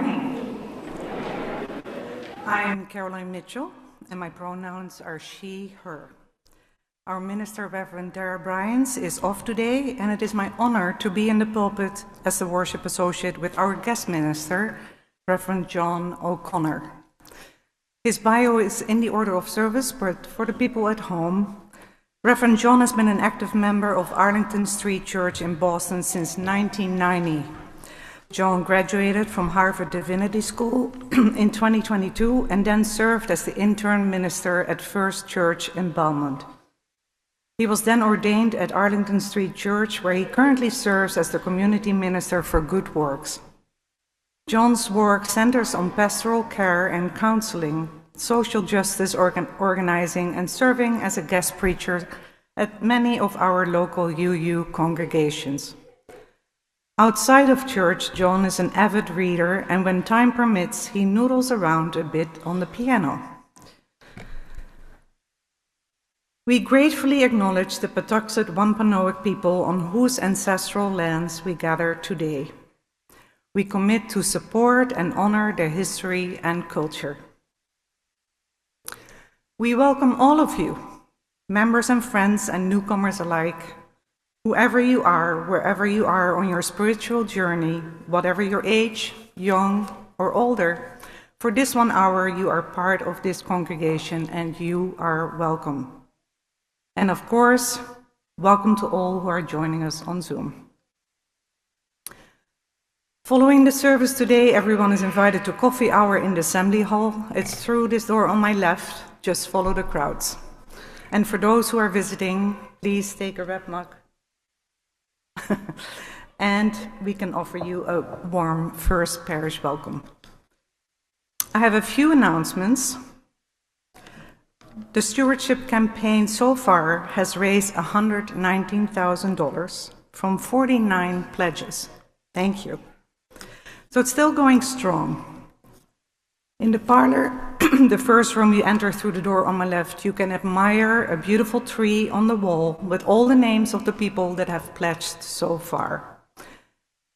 morning. I'm Caroline Mitchell, and my pronouns are she, her. Our minister, Reverend Dara Bryans, is off today, and it is my honor to be in the pulpit as the worship associate with our guest minister, Reverend John O'Connor. His bio is in the order of service, but for the people at home, Reverend John has been an active member of Arlington Street Church in Boston since 1990. John graduated from Harvard Divinity School in 2022 and then served as the intern minister at First Church in Belmont. He was then ordained at Arlington Street Church, where he currently serves as the community minister for Good Works. John's work centers on pastoral care and counseling, social justice organizing, and serving as a guest preacher at many of our local UU congregations. Outside of church, John is an avid reader, and when time permits, he noodles around a bit on the piano. We gratefully acknowledge the Patuxet Wampanoag people on whose ancestral lands we gather today. We commit to support and honor their history and culture. We welcome all of you, members and friends and newcomers alike, whoever you are, wherever you are on your spiritual journey, whatever your age, young or older. For this 1 hour, you are part of this congregation and you are welcome. And of course, welcome to all who are joining us on Zoom. Following the service today, everyone is invited to coffee hour in the assembly hall. It's through this door on my left. Just follow the crowds. And for those who are visiting, please take a red mug. And we can offer you a warm First Parish welcome. I have a few announcements. The stewardship campaign so far has raised $119,000 from 49 pledges. Thank you. So it's still going strong. In the parlor, the first room you enter through the door on my left, you can admire a beautiful tree on the wall with all the names of the people that have pledged so far.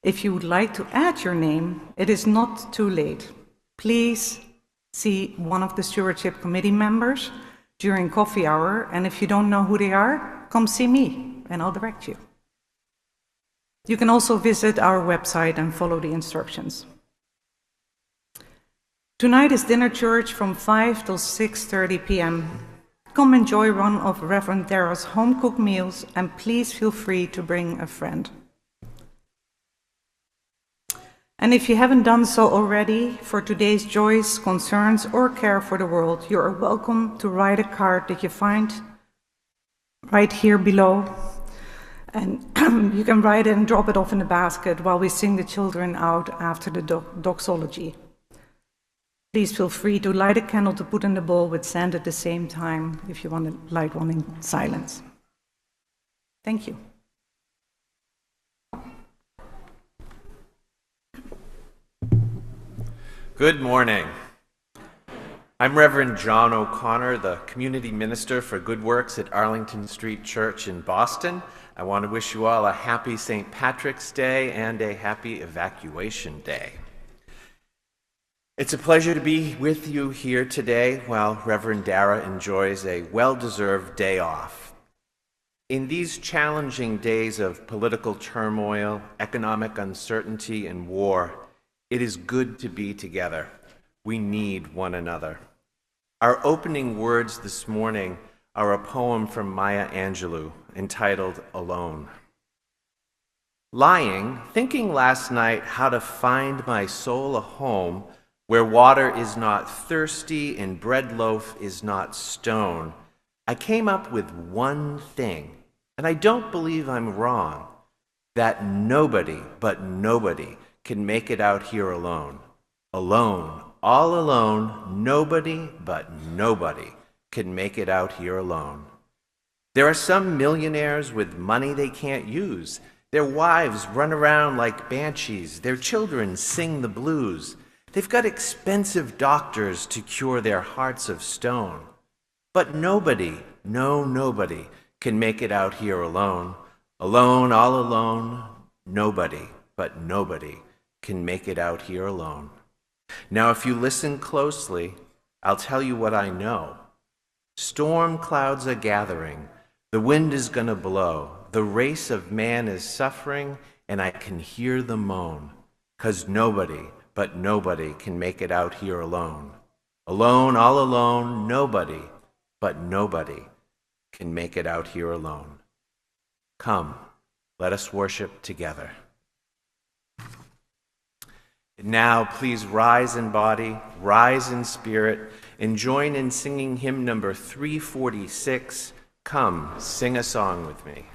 If you would like to add your name, it is not too late. Please see one of the stewardship committee members during coffee hour, and if you don't know who they are, come see me and I'll direct you. You can also visit our website and follow the instructions. Tonight is dinner church from 5 till 6:30 p.m. Come enjoy one of Reverend Dara's home-cooked meals, and please feel free to bring a friend. And if you haven't done so already, for today's joys, concerns, or care for the world, you are welcome to write a card that you find right here below. And you can write it and drop it off in the basket while we sing the children out after the doxology. Please feel free to light a candle to put in the bowl with sand at the same time if you want to light one in silence. Thank you. Good morning. I'm Reverend John O'Connor, the community minister for Good Works at Arlington Street Church in Boston. I want to wish you all a happy St. Patrick's Day and a happy Evacuation Day. It's a pleasure to be with you here today while Reverend Dara enjoys a well-deserved day off. In these challenging days of political turmoil, economic uncertainty, and war, it is good to be together. We need one another. Our opening words this morning are a poem from Maya Angelou entitled Alone. Lying, thinking last night how to find my soul a home where water is not thirsty and bread loaf is not stone, I came up with one thing, and I don't believe I'm wrong, that nobody but nobody can make it out here alone. Alone, all alone, nobody but nobody can make it out here alone. There are some millionaires with money they can't use. Their wives run around like banshees. Their children sing the blues. They've got expensive doctors to cure their hearts of stone. But nobody, no nobody, can make it out here alone. Alone, all alone, nobody, but nobody can make it out here alone. Now, if you listen closely, I'll tell you what I know. Storm clouds are gathering. The wind is going to blow. The race of man is suffering, and I can hear the moan. 'Cause nobody, but nobody can make it out here alone. Alone, all alone, nobody, but nobody can make it out here alone. Come, let us worship together. Now, please rise in body, rise in spirit, and join in singing hymn number 346, Come, Sing a Song with Me.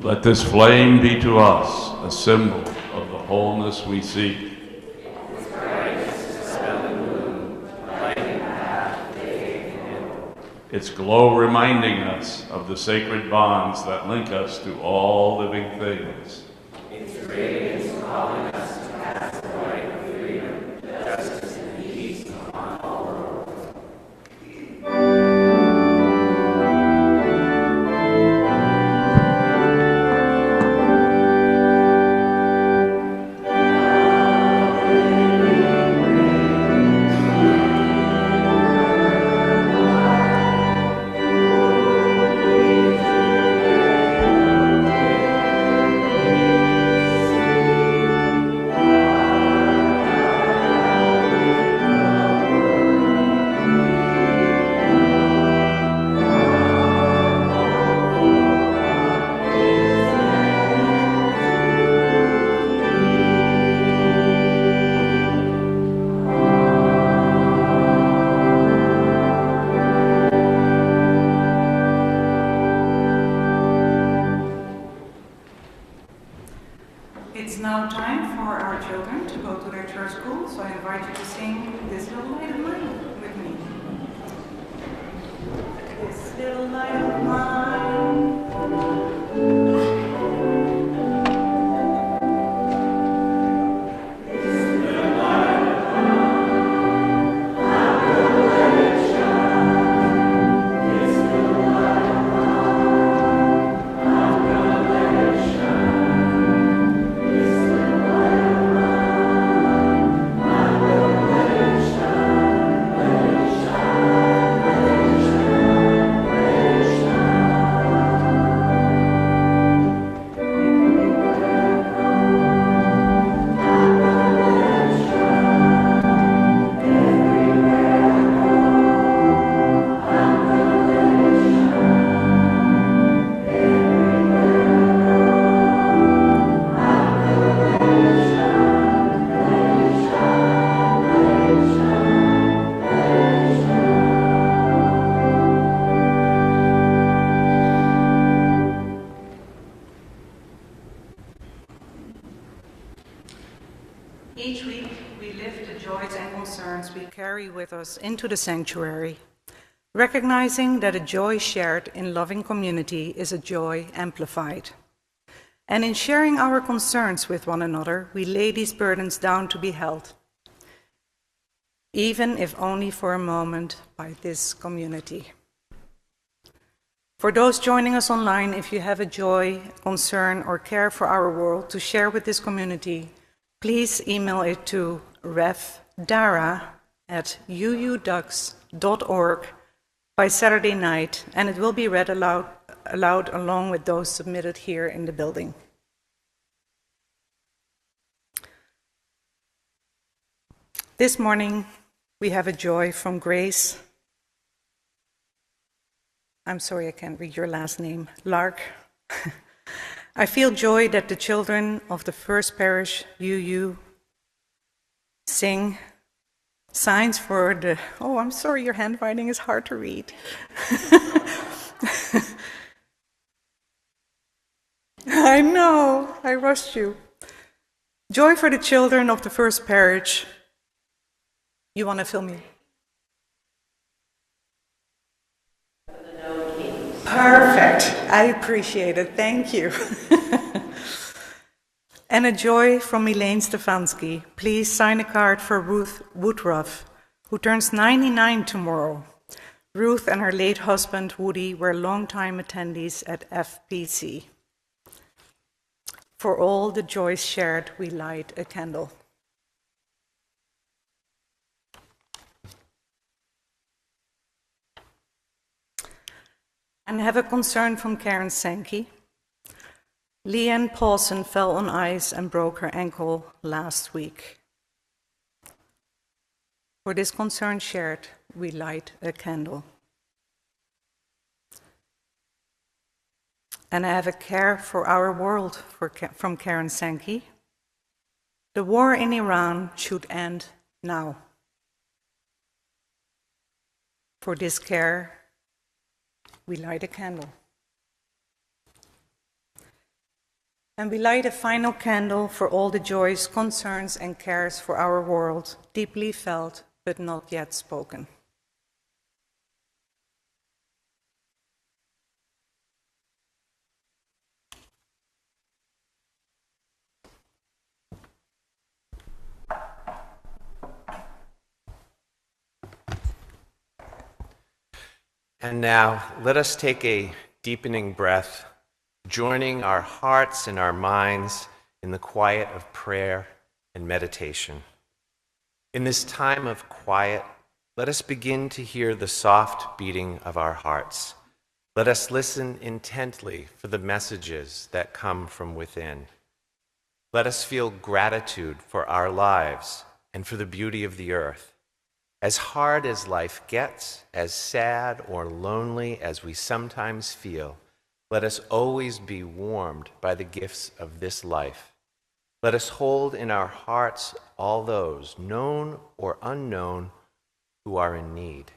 Let this flame be to us a symbol of the wholeness we seek. Its glow reminding us of the sacred bonds that link us to all living things. Its radiance calling us to pass the light of freedom, justice, and peace upon all worlds. It's now time for our children to go to their church school, so I invite you to sing This Little Light of Mine with me. This little light of mine. Each week, we lift the joys and concerns we carry with us into the sanctuary, recognizing that a joy shared in loving community is a joy amplified. And in sharing our concerns with one another, we lay these burdens down to be held, even if only for a moment, by this community. For those joining us online, if you have a joy, concern, or care for our world to share with this community, please email it to revdara@uudux.org by Saturday night, and it will be read aloud along with those submitted here in the building. This morning, we have a joy from Grace. I'm sorry, I can't read your last name. Lark. I feel joy that the children of the First Parish UU sing signs for the... Oh, I'm sorry, your handwriting is hard to read. I know, I rushed you. Joy for the children of the First Parish. You want to film me? Perfect. I appreciate it. Thank you. And a joy from Elaine Stefanski. Please sign a card for Ruth Woodruff, who turns 99 tomorrow. Ruth and her late husband, Woody, were longtime attendees at FPC. For all the joys shared, we light a candle. And I have a concern from Karen Sankey. Leanne Paulson fell on ice and broke her ankle last week. For this concern shared, we light a candle. And I have a care for our world from Karen Sankey. The war in Iran should end now. For this care, we light a candle. And we light a final candle for all the joys, concerns, and cares for our world, deeply felt but not yet spoken. And now, let us take a deepening breath, joining our hearts and our minds in the quiet of prayer and meditation. In this time of quiet, let us begin to hear the soft beating of our hearts. Let us listen intently for the messages that come from within. Let us feel gratitude for our lives and for the beauty of the earth. As hard as life gets, as sad or lonely as we sometimes feel, let us always be warmed by the gifts of this life. Let us hold in our hearts all those, known or unknown, who are in need.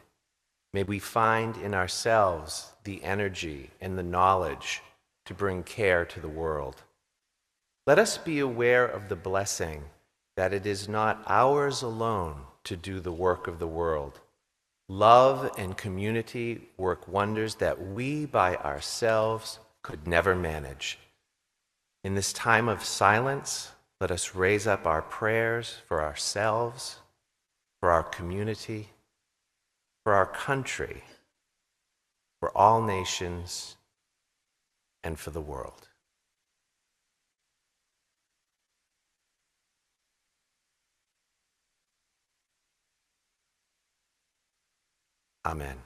May we find in ourselves the energy and the knowledge to bring care to the world. let us be aware of the blessing that it is not ours alone to do the work of the world. Love and community work wonders that we by ourselves could never manage. In this time of silence, let us raise up our prayers for ourselves, for our community, for our country, for all nations, and for the world. Amen.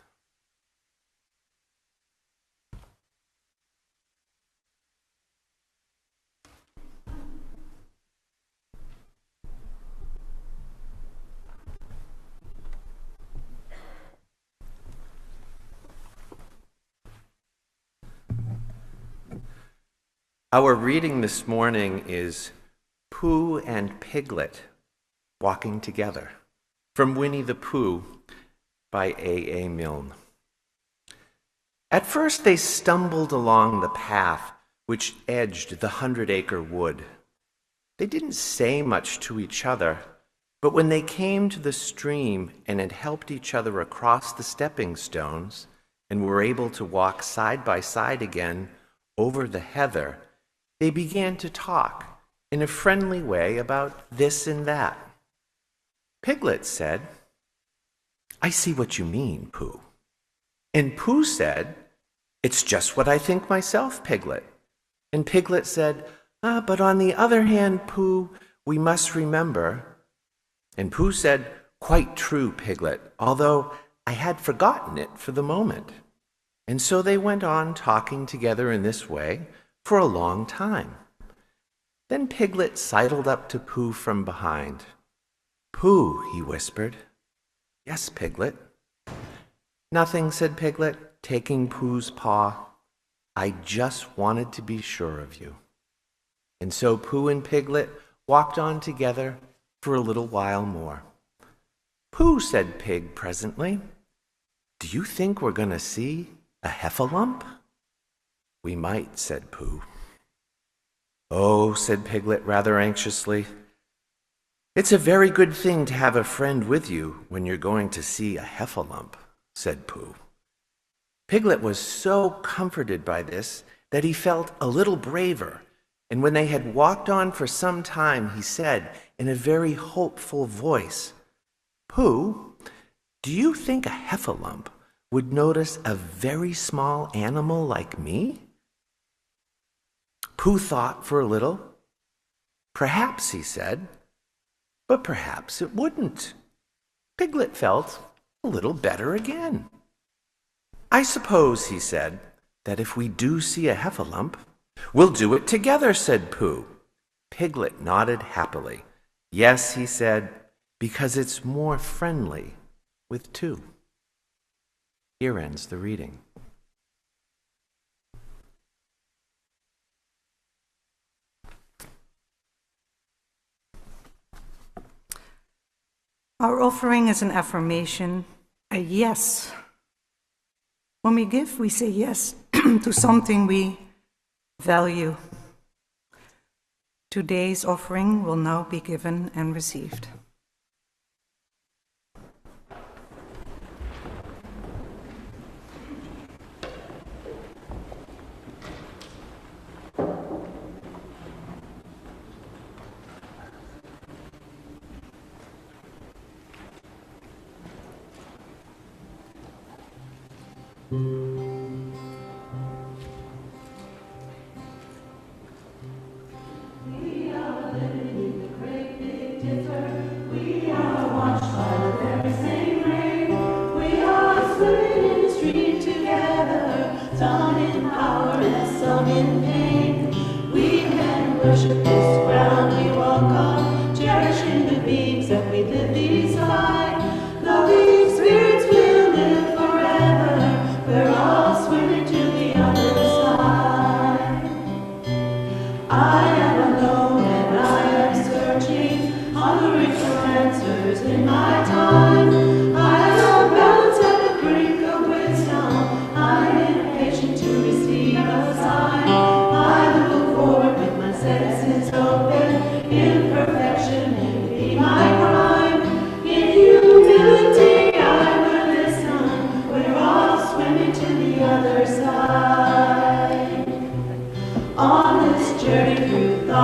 Our reading this morning is Pooh and Piglet Walking Together, from Winnie the Pooh by A.A. Milne. At first they stumbled along the path which edged the 100-acre wood. They didn't say much to each other, but when they came to the stream and had helped each other across the stepping stones and were able to walk side by side again over the heather, they began to talk in a friendly way about this and that. Piglet said, "I see what you mean, Pooh." And Pooh said, "It's just what I think myself, Piglet." And Piglet said, "But on the other hand, Pooh, we must remember." And Pooh said, "Quite true, Piglet, although I had forgotten it for the moment." And so they went on talking together in this way for a long time. Then Piglet sidled up to Pooh from behind. "Pooh," he whispered. "Yes, Piglet." "Nothing," said Piglet, taking Pooh's paw. "I just wanted to be sure of you." And so Pooh and Piglet walked on together for a little while more. "Pooh," said Pig presently, "do you think we're going to see a heffalump?" "We might," said Pooh. "Oh," said Piglet rather anxiously, "it's a very good thing to have a friend with you when you're going to see a heffalump," said Pooh. Piglet was so comforted by this that he felt a little braver, and when they had walked on for some time, he said in a very hopeful voice, "Pooh, do you think a heffalump would notice a very small animal like me?" Pooh thought for a little. "Perhaps," he said, "but perhaps it wouldn't." Piglet felt a little better again. "I suppose," he said, "that if we do see a heffalump, we'll do it together," said Pooh. Piglet nodded happily. "Yes," he said, "because it's more friendly with two." Here ends the reading. Our offering is an affirmation, a yes. When we give, we say yes to something we value. Today's offering will now be given and received. Worship this ground we walk on, cherishing the beings that we live beside. Loving spirits will live forever. We're all swimming to the other side. I am alone and I am searching, hungering for answers in my time. I am balanced at the brink of wisdom. I'm impatient to receive a sign. I look forward with my senses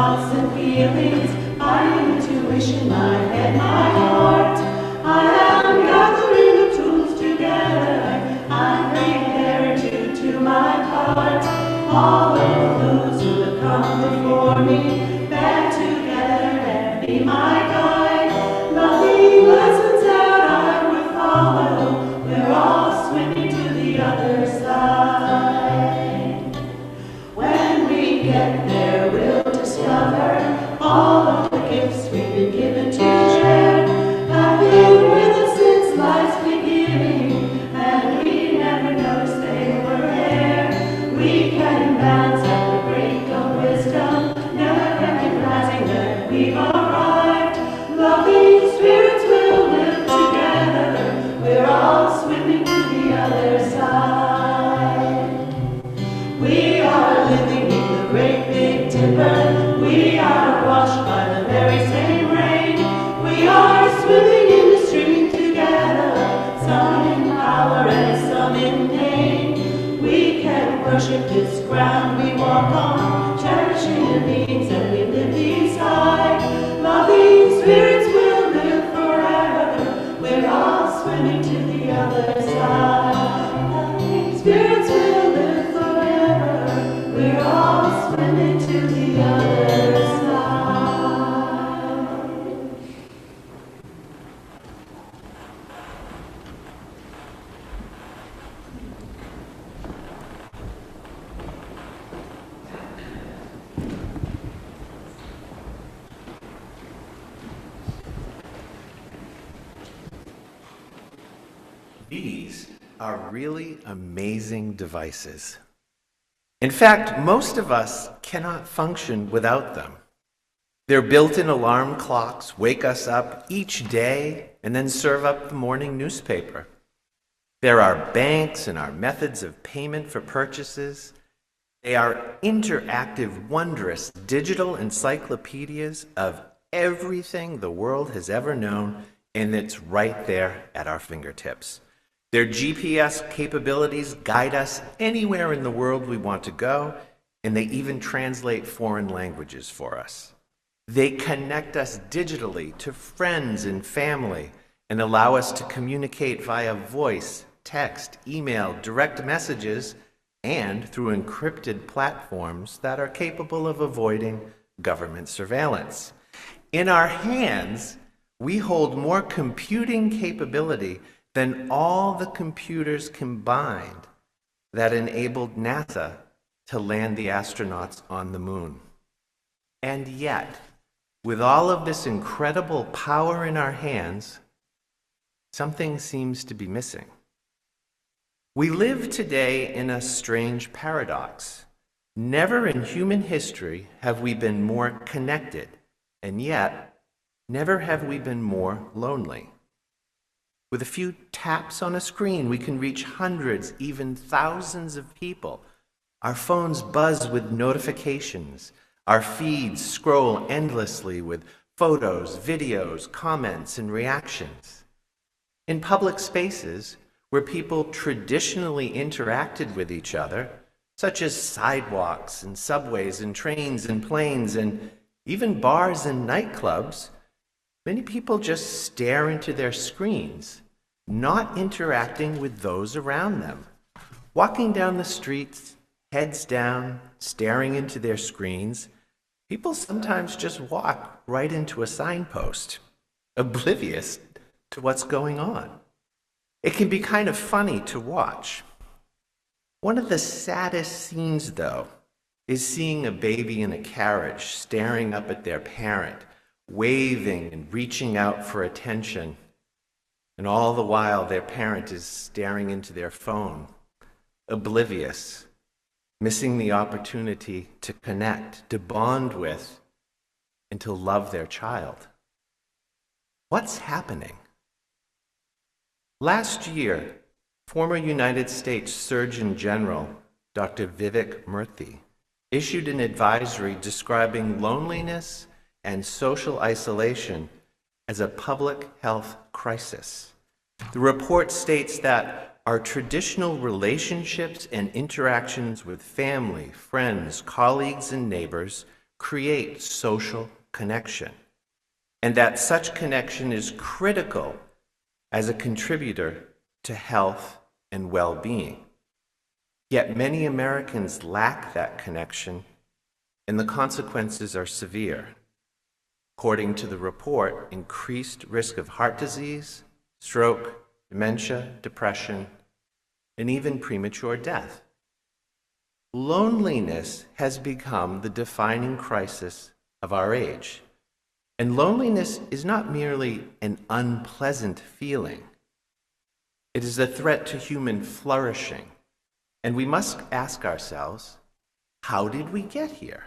thoughts and feelings, my intuition, my head, my heart. I am gathering the tools together. I'm prepared to do my part. All of those who have come before me, band together and be my guide. Loving lessons that I would follow. We're all swimming to the other side. When we get there, we'll discover all of the gifts we've been given to share. Have been with us since life's beginning, and we never noticed they were there. We can bounce at the brink of wisdom, never recognizing that we've arrived. Loving spirits will live together. We're all swimming to the other side. We are living in the great big dipper. We are washed by the very same rain. We are swimming in the stream together, some in power and some in pain. We can worship this ground we walk on, cherishing the beings that we live beside. Loving spirits will live forever. We're all swimming to the other side. Loving spirits will live forever. We're all swimming to the other side. These are really amazing devices. In fact, most of us cannot function without them. Their built-in alarm clocks wake us up each day and then serve up the morning newspaper. There are banks and our methods of payment for purchases. They are interactive, wondrous digital encyclopedias of everything the world has ever known, and it's right there at our fingertips. Their GPS capabilities guide us anywhere in the world we want to go, and they even translate foreign languages for us. They connect us digitally to friends and family and allow us to communicate via voice, text, email, direct messages, and through encrypted platforms that are capable of avoiding government surveillance. In our hands, we hold more computing capability than all the computers combined that enabled NASA to land the astronauts on the moon. And yet, with all of this incredible power in our hands, something seems to be missing. We live today in a strange paradox. Never in human history have we been more connected, and yet, never have we been more lonely. With a few taps on a screen, we can reach hundreds, even thousands of people. Our phones buzz with notifications. Our feeds scroll endlessly with photos, videos, comments, and reactions. In public spaces where people traditionally interacted with each other, such as sidewalks and subways and trains and planes and even bars and nightclubs, many people just stare into their screens, not interacting with those around them. Walking down the streets, heads down, staring into their screens, people sometimes just walk right into a signpost, oblivious to what's going on. It can be kind of funny to watch. One of the saddest scenes, though, is seeing a baby in a carriage staring up at their parent, waving and reaching out for attention, and all the while their parent is staring into their phone, oblivious, missing the opportunity to connect, to bond with, and to love their child. What's happening? Last year, former United States Surgeon General Dr. Vivek Murthy issued an advisory describing loneliness and social isolation as a public health crisis. The report states that our traditional relationships and interactions with family, friends, colleagues, and neighbors create social connection, and that such connection is critical as a contributor to health and well-being. Yet many Americans lack that connection, and the consequences are severe. According to the report, increased risk of heart disease, stroke, dementia, depression, and even premature death. Loneliness has become the defining crisis of our age. And loneliness is not merely an unpleasant feeling. It is a threat to human flourishing. And we must ask ourselves, how did we get here?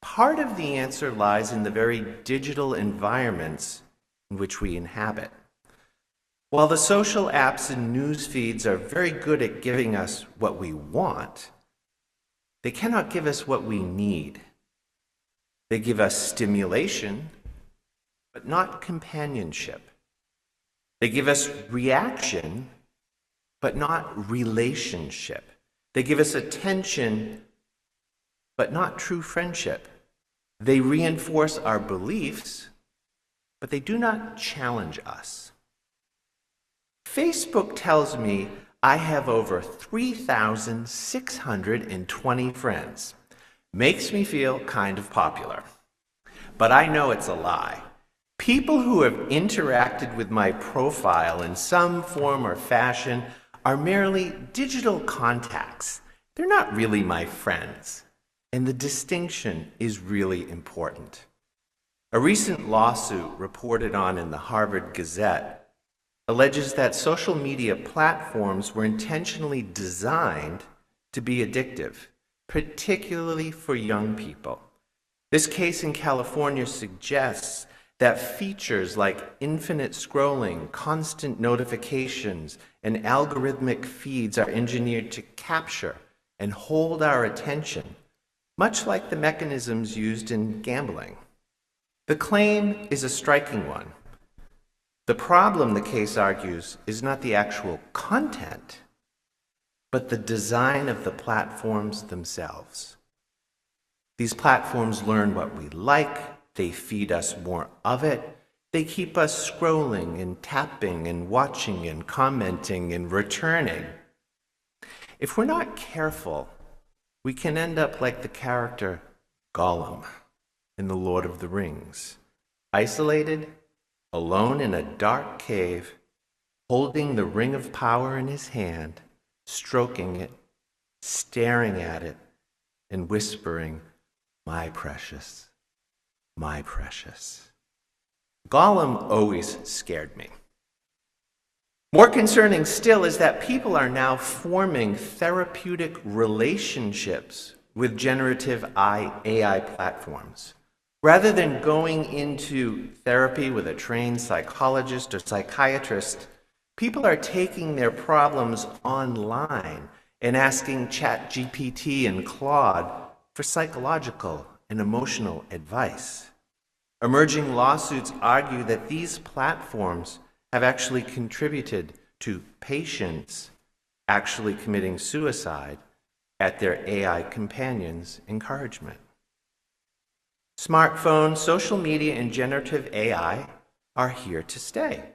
Part of the answer lies in the very digital environments in which we inhabit. While the social apps and news feeds are very good at giving us what we want, they cannot give us what we need. They give us stimulation, but not companionship. They give us reaction, but not relationship. They give us attention, but not true friendship. They reinforce our beliefs, but they do not challenge us. Facebook tells me I have over 3,620 friends. Makes me feel kind of popular. But I know it's a lie. People who have interacted with my profile in some form or fashion are merely digital contacts. They're not really my friends. And the distinction is really important. A recent lawsuit reported on in the Harvard Gazette alleges that social media platforms were intentionally designed to be addictive, particularly for young people. This case in California suggests that features like infinite scrolling, constant notifications, and algorithmic feeds are engineered to capture and hold our attention, much like the mechanisms used in gambling. The claim is a striking one. The problem, the case argues, is not the actual content, but the design of the platforms themselves. These platforms learn what we like, they feed us more of it, they keep us scrolling and tapping and watching and commenting and returning. If we're not careful, we can end up like the character Gollum in The Lord of the Rings, isolated, alone in a dark cave, holding the ring of power in his hand, stroking it, staring at it, and whispering, "My precious, my precious." Gollum always scared me. More concerning still is that people are now forming therapeutic relationships with generative AI platforms. Rather than going into therapy with a trained psychologist or psychiatrist, people are taking their problems online and asking ChatGPT and Claude for psychological and emotional advice. Emerging lawsuits argue that these platforms have actually contributed to patients actually committing suicide at their AI companions' encouragement. Smartphones, social media, and generative AI are here to stay.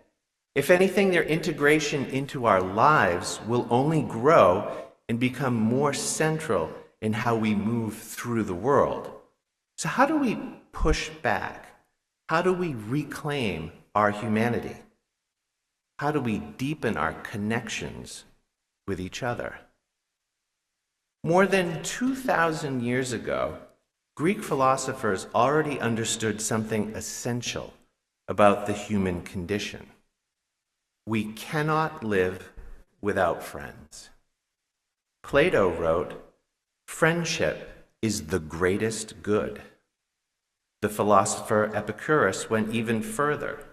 If anything, their integration into our lives will only grow and become more central in how we move through the world. So how do we push back? How do we reclaim our humanity? How do we deepen our connections with each other? More than 2,000 years ago, Greek philosophers already understood something essential about the human condition. We cannot live without friends. Plato wrote, "Friendship is the greatest good." The philosopher Epicurus went even further.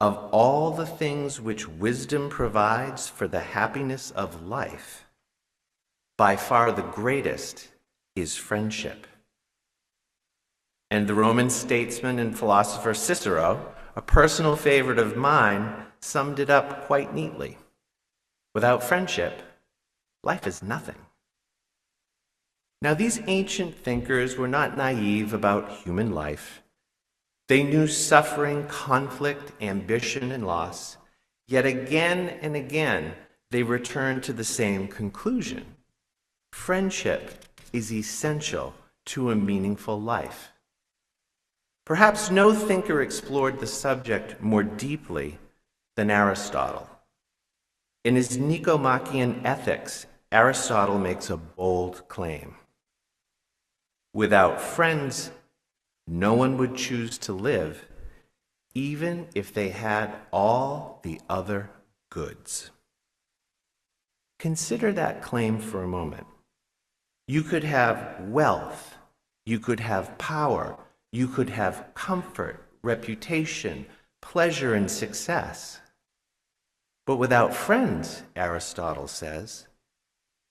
Of all the things which wisdom provides for the happiness of life, by far the greatest is friendship. And the Roman statesman and philosopher Cicero, a personal favorite of mine, summed it up quite neatly. Without friendship, life is nothing. Now, these ancient thinkers were not naive about human life. They knew suffering, conflict, ambition, and loss. Yet again and again, they returned to the same conclusion. Friendship is essential to a meaningful life. Perhaps no thinker explored the subject more deeply than Aristotle. In his Nicomachean Ethics, Aristotle makes a bold claim. Without friends, no one would choose to live, even if they had all the other goods. Consider that claim for a moment. You could have wealth, you could have power, you could have comfort, reputation, pleasure, and success. But without friends, Aristotle says,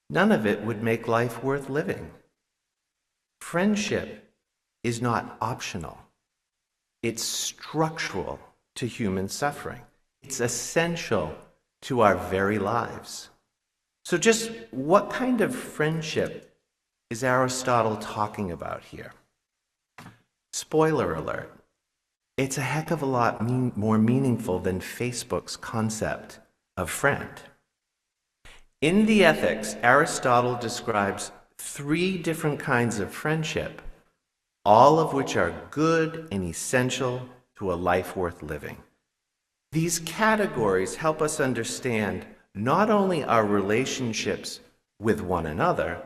none of it would make life worth living. Friendship is not optional. It's structural to human suffering. It's essential to our very lives. So just what kind of friendship is Aristotle talking about here? Spoiler alert, it's a heck of a lot more meaningful than Facebook's concept of friend. In the Ethics, Aristotle describes 3 different kinds of friendship, all of which are good and essential to a life worth living. These categories help us understand not only our relationships with one another,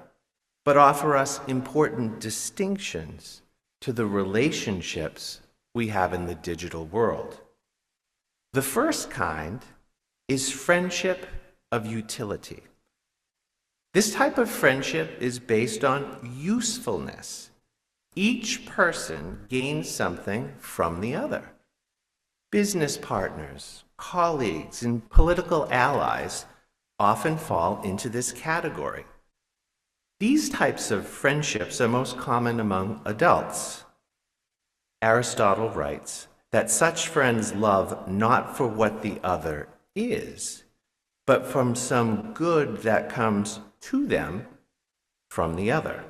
but offer us important distinctions to the relationships we have in the digital world. The first kind is friendship of utility. This type of friendship is based on usefulness. Each person gains something from the other. Business partners, colleagues, and political allies often fall into this category. These types of friendships are most common among adults. Aristotle writes that such friends love not for what the other is, but from some good that comes to them from the other.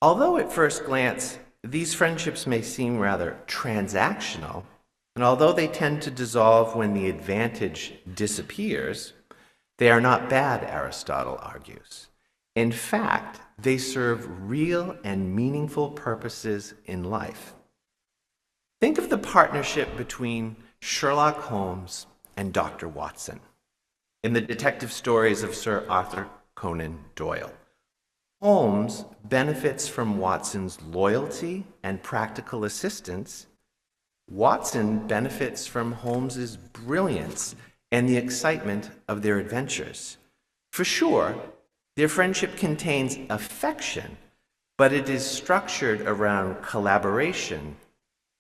Although at first glance, these friendships may seem rather transactional, and although they tend to dissolve when the advantage disappears, they are not bad, Aristotle argues. In fact, they serve real and meaningful purposes in life. Think of the partnership between Sherlock Holmes and Dr. Watson in the detective stories of Sir Arthur Conan Doyle. Holmes benefits from Watson's loyalty and practical assistance. Watson benefits from Holmes's brilliance and the excitement of their adventures. For sure, their friendship contains affection, but it is structured around collaboration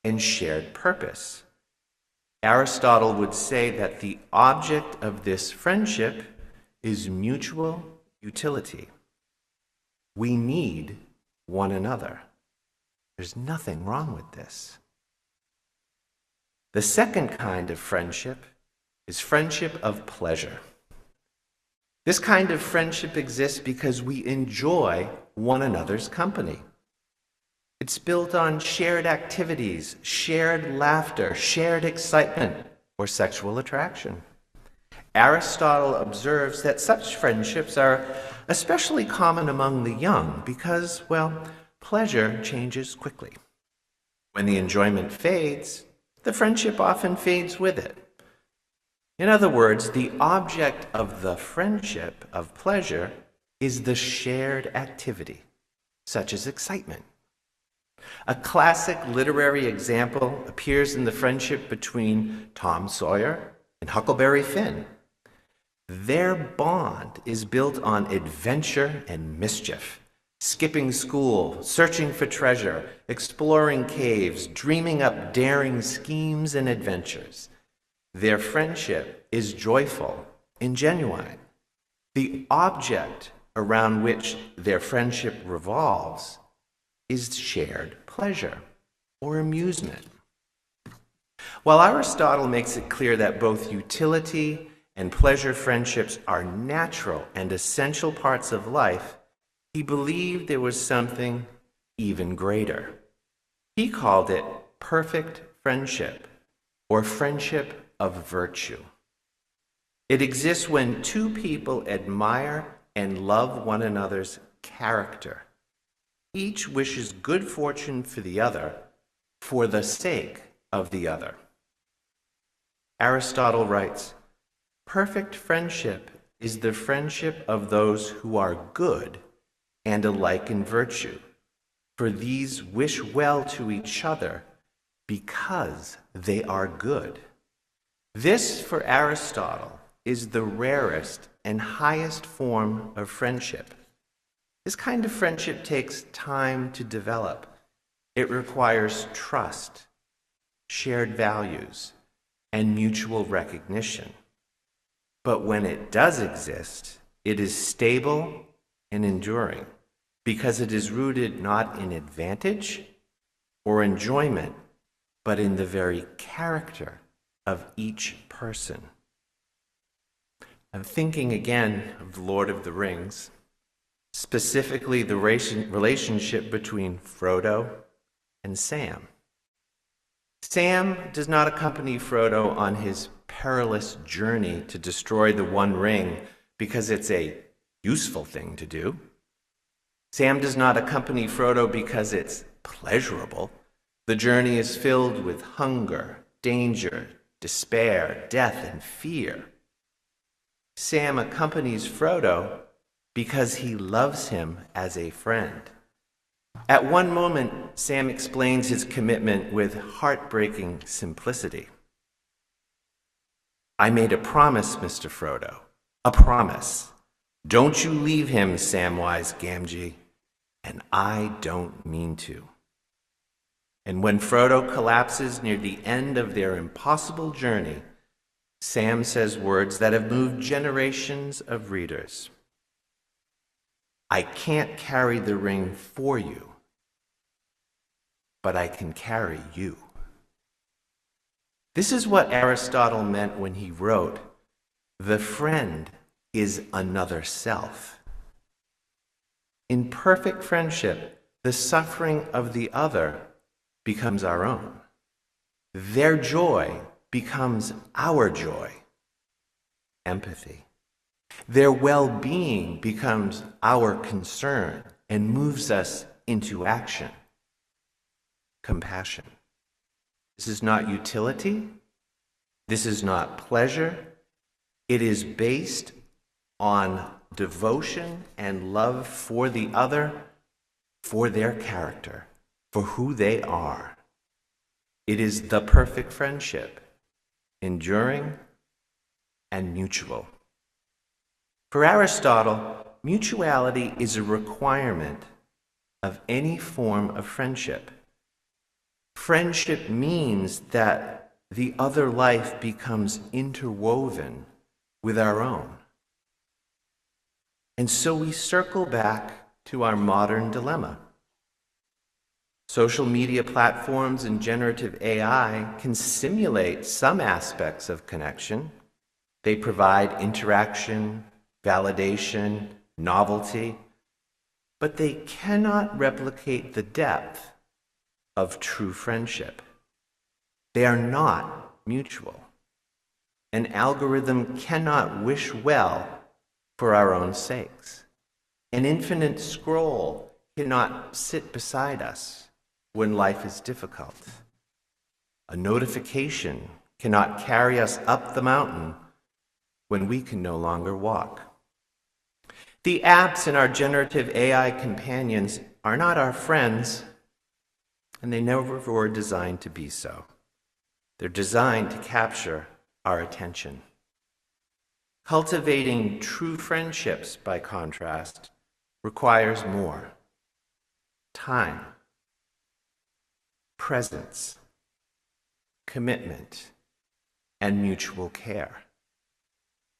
and shared purpose. Aristotle would say that the object of this friendship is mutual utility. We need one another. There's nothing wrong with this. The second kind of friendship is friendship of pleasure. This kind of friendship exists because we enjoy one another's company. It's built on shared activities, shared laughter, shared excitement, or sexual attraction. Aristotle observes that such friendships are especially common among the young because, well, pleasure changes quickly. When the enjoyment fades, the friendship often fades with it. In other words, the object of the friendship of pleasure is the shared activity, such as excitement. A classic literary example appears in the friendship between Tom Sawyer and Huckleberry Finn. Their bond is built on adventure and mischief, skipping school, searching for treasure, exploring caves, dreaming up daring schemes and adventures. Their friendship is joyful and genuine. The object around which their friendship revolves is shared pleasure or amusement. While Aristotle makes it clear that both utility and pleasure friendships are natural and essential parts of life, he believed there was something even greater. He called it perfect friendship, or friendship of virtue. It exists when two people admire and love one another's character. Each wishes good fortune for the other for the sake of the other. Aristotle writes, "Perfect friendship is the friendship of those who are good and alike in virtue, for these wish well to each other because they are good." This, for Aristotle, is the rarest and highest form of friendship. This kind of friendship takes time to develop. It requires trust, shared values, and mutual recognition. But when it does exist, it is stable and enduring because it is rooted not in advantage or enjoyment, but in the very character of each person. I'm thinking again of The Lord of the Rings, specifically the relationship between Frodo and Sam. Sam does not accompany Frodo on his perilous journey to destroy the One Ring because it's a useful thing to do. Sam does not accompany Frodo because it's pleasurable. The journey is filled with hunger, danger, despair, death, and fear. Sam accompanies Frodo because he loves him as a friend. At one moment, Sam explains his commitment with heartbreaking simplicity. "I made a promise, Mr. Frodo, a promise. Don't you leave him, Samwise Gamgee, and I don't mean to." And when Frodo collapses near the end of their impossible journey, Sam says words that have moved generations of readers. "I can't carry the ring for you, but I can carry you." This is what Aristotle meant when he wrote, "The friend is another self." In perfect friendship, the suffering of the other becomes our own. Their joy becomes our joy. Empathy. Their well-being becomes our concern and moves us into action. Compassion. This is not utility. This is not pleasure. It is based on devotion and love for the other, for their character, for who they are. It is the perfect friendship, enduring and mutual. For Aristotle, mutuality is a requirement of any form of friendship. Friendship means that the other life becomes interwoven with our own. And so we circle back to our modern dilemma. Social media platforms and generative AI can simulate some aspects of connection. They provide interaction, validation, novelty, but they cannot replicate the depth of true friendship. They are not mutual. An algorithm cannot wish well for our own sakes. An infinite scroll cannot sit beside us when life is difficult. A notification cannot carry us up the mountain when we can no longer walk. The apps in our generative AI companions are not our friends, and they never were designed to be so. They're designed to capture our attention. Cultivating true friendships, by contrast, requires more time, presence, commitment, and mutual care.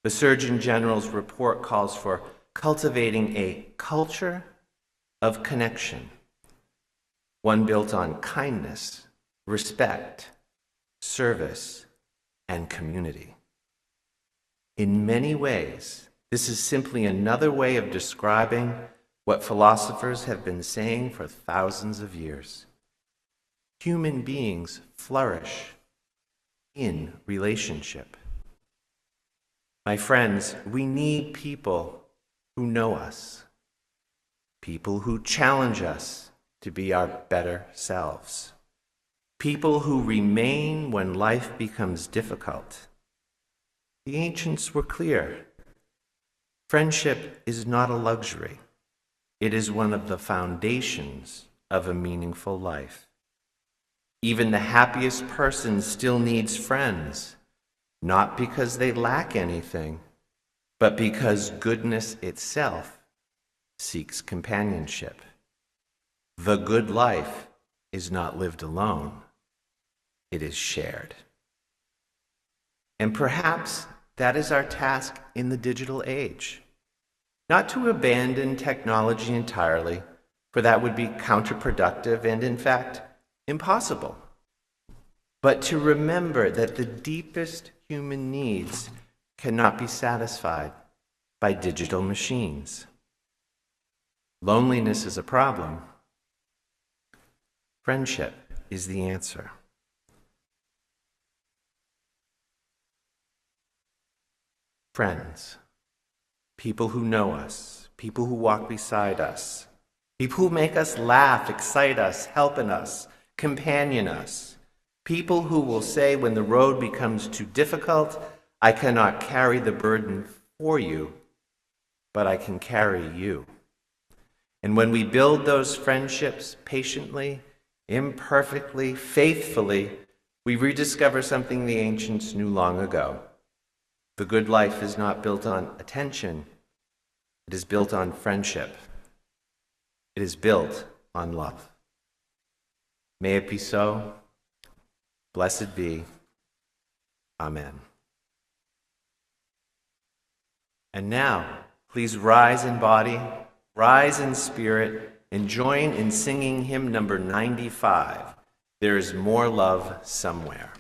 The Surgeon General's report calls for cultivating a culture of connection, one built on kindness, respect, service, and community. In many ways, this is simply another way of describing what philosophers have been saying for thousands of years. Human beings flourish in relationship. My friends, we need people who know us, people who challenge us to be our better selves, people who remain when life becomes difficult. The ancients were clear. Friendship is not a luxury. It is one of the foundations of a meaningful life. Even the happiest person still needs friends, not because they lack anything, but because goodness itself seeks companionship. The good life is not lived alone. It is shared. And perhaps that is our task in the digital age. Not to abandon technology entirely, for that would be counterproductive and, in fact, impossible. But to remember that the deepest human needs cannot be satisfied by digital machines. Loneliness is a problem. Friendship is the answer. Friends, people who know us, people who walk beside us, people who make us laugh, excite us, help us, companion us, people who will say when the road becomes too difficult, I cannot carry the burden for you, but I can carry you. And when we build those friendships patiently, imperfectly, faithfully, we rediscover something the ancients knew long ago. The good life is not built on attention. It is built on friendship. It is built on love. May it be so. Blessed be. Amen. And now, please rise in body, rise in spirit, and join in singing hymn number 95, There is More Love Somewhere.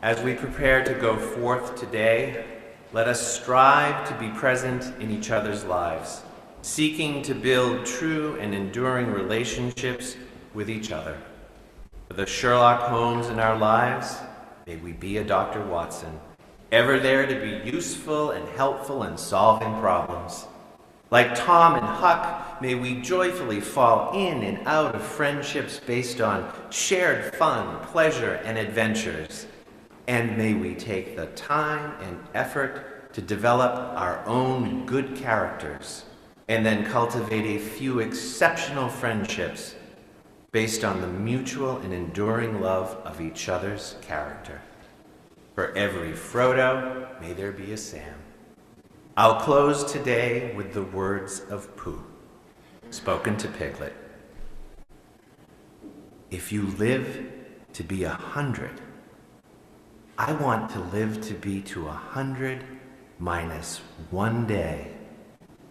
As we prepare to go forth today, let us strive to be present in each other's lives, seeking to build true and enduring relationships with each other. For the Sherlock Holmes in our lives, may we be a Dr. Watson, ever there to be useful and helpful in solving problems. Like Tom and Huck, may we joyfully fall in and out of friendships based on shared fun, pleasure, and adventures. And may we take the time and effort to develop our own good characters and then cultivate a few exceptional friendships based on the mutual and enduring love of each other's character. For every Frodo, may there be a Sam. I'll close today with the words of Pooh, spoken to Piglet. If you live to be 100, I want to live to be to 100 minus 1 day,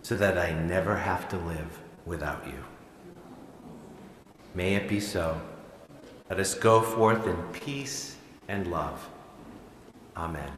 so that I never have to live without you. May it be so. Let us go forth in peace and love. Amen.